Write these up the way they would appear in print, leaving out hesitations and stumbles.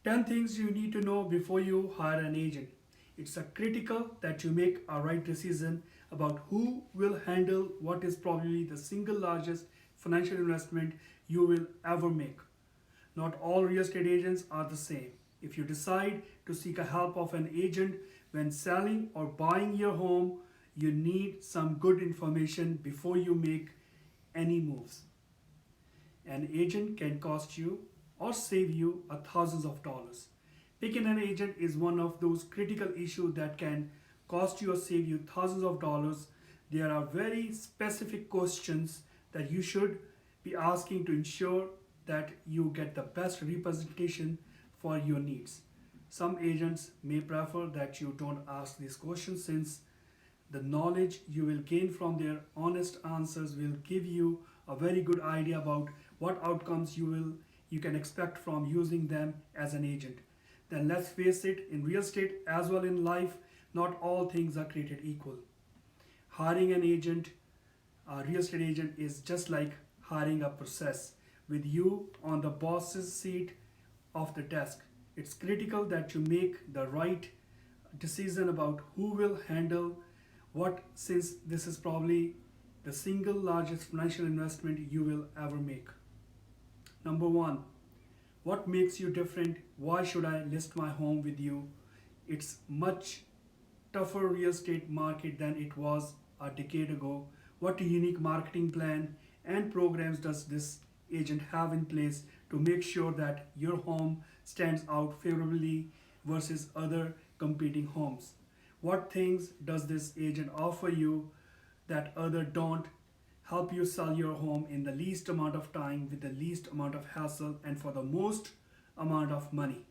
10 things you need to know before you hire an agent. It's a critical that you make a right decision about who will handle what is probably the single largest financial investment you will ever make. Not all real estate agents are the same. If you decide to seek a help of an agent when selling or buying your home, you need some good information before you make any moves. An agent can cost you or save you a thousands of dollars. Picking an agent is one of those critical issues that can cost you or save you thousands of dollars. There are very specific questions that you should be asking to ensure that you get the best representation for your needs. Some agents may prefer that you don't ask these questions since the knowledge you will gain from their honest answers will give you a very good idea about what outcomes you can expect from using them as an agent. Then let's face it, in real estate as well in life, not all things are created equal. Hiring an agent, a real estate agent, is just like hiring a process with you on the boss's seat of the desk. It's critical that you make the right decision about who will handle what, since this is probably the single largest financial investment you will ever make. Number one, what makes you different? Why should I list my home with you? It's much tougher real estate market than it was a decade ago. What unique marketing plan and programs does this agent have in place to make sure that your home stands out favorably versus other competing homes? What things does this agent offer you that other don't? Help you sell your home in the least amount of time with the least amount of hassle and for the most amount of money.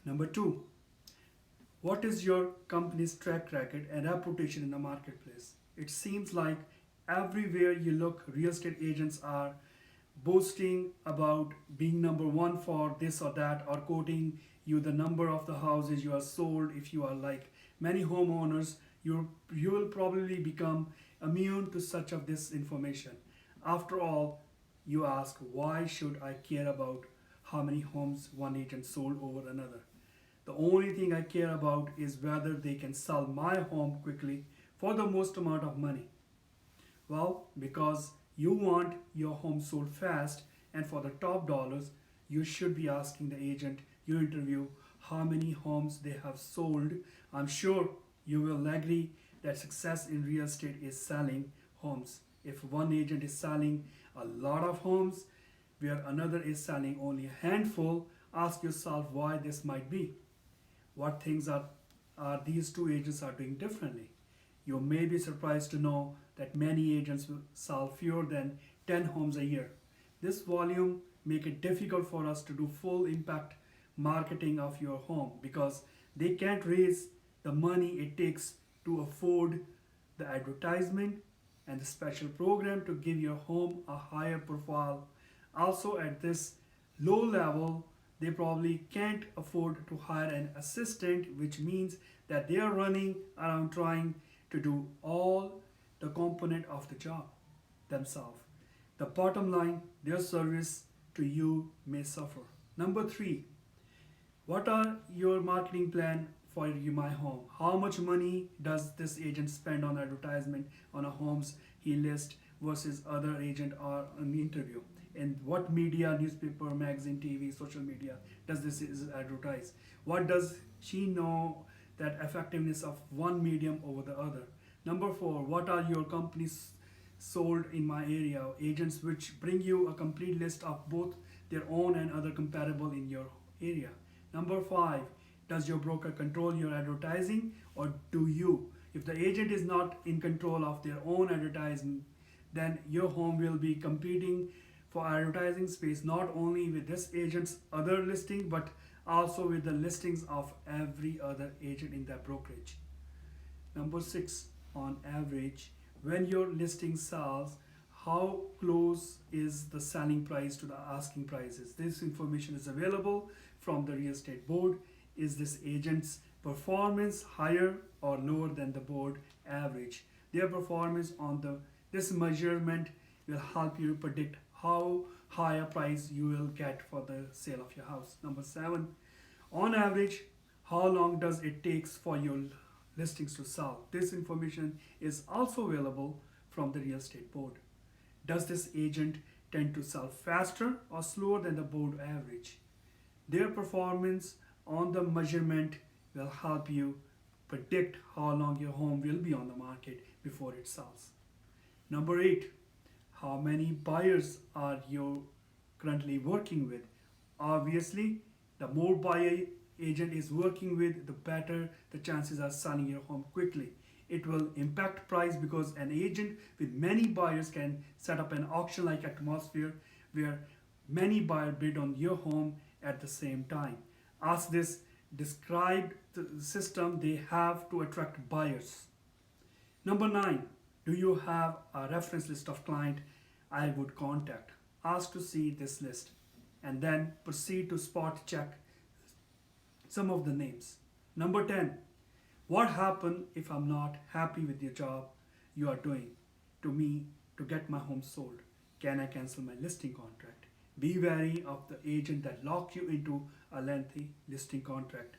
Number two, what is your company's track record and reputation in the marketplace? It seems like everywhere you look, real estate agents are boasting about being number one for this or that, or quoting you the number of the houses you have sold. If you are like many homeowners, you will probably become immune to such of this information. After all, you ask, why should I care about how many homes one agent sold over another? The only thing I care about is whether they can sell my home quickly for the most amount of money. Well, because you want your home sold fast and for the top dollars, you should be asking the agent you interview how many homes they have sold. I'm sure you will agree that success in real estate is selling homes. If one agent is selling a lot of homes where another is selling only a handful, ask yourself why this might be. What things are these two agents are doing differently? You may be surprised to know that many agents will sell fewer than 10 homes a year. This volume make it difficult for us to do full impact marketing of your home because they can't raise the money it takes to afford the advertisement and the special program to give your home a higher profile. Also at this low level, they probably can't afford to hire an assistant, which means that they are running around trying to do all the component of the job themselves. The bottom line, their service to you may suffer. Number three, what are your marketing plan for my home? How much money does this agent spend on advertisement on a homes he lists versus other agent or an interview? And what media, newspaper, magazine, TV, social media does this is advertise? What does she know that effectiveness of one medium over the other? Number four, what are your companies sold in my area? Agents which bring you a complete list of both their own and other comparable in your area. Number five, does your broker control your advertising or do you? If the agent is not in control of their own advertising, then your home will be competing for advertising space not only with this agent's other listing but also with the listings of every other agent in that brokerage. Number six, on average, when your listing sells, how close is the selling price to the asking prices? This information is available from the real estate board. Is this agent's performance higher or lower than the board average? Their performance on this measurement will help you predict how high a price you will get for the sale of your house. Number 7, on average, how long does it takes for your listings to sell? This information is also available from the real estate board. Does this agent tend to sell faster or slower than the board average? Their performance on the measurement will help you predict how long your home will be on the market before it sells. Number 8, how many buyers are you currently working with? Obviously, the more buyer agent is working with, the better the chances are selling your home quickly. It will impact price because an agent with many buyers can set up an auction like atmosphere where many buyers bid on your home at the same time. As this described the system they have to attract buyers. Number 9, do you have a reference list of client I would contact? Ask to see this list and then proceed to spot check some of the names. Number 10, what happens if I'm not happy with the job you are doing to me to get my home sold? Can I cancel my listing contract? Be wary of the agent that lock you into a lengthy listing contract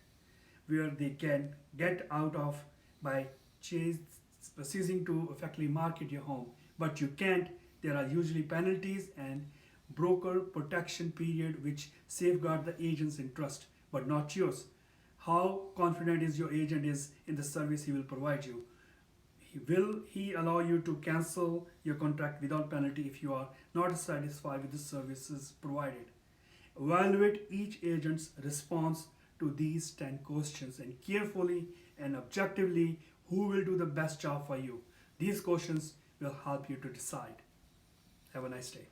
where they can get out of by ceasing to effectively market your home. But you can't. There are usually penalties and broker protection period which safeguard the agent's interest but not yours. How confident is your agent is in the service he will provide you? Will he allow you to cancel your contract without penalty if you are not satisfied with the services provided? Evaluate each agent's response to these 10 questions and carefully and objectively who will do the best job for you. These questions will help you to decide. Have a nice day.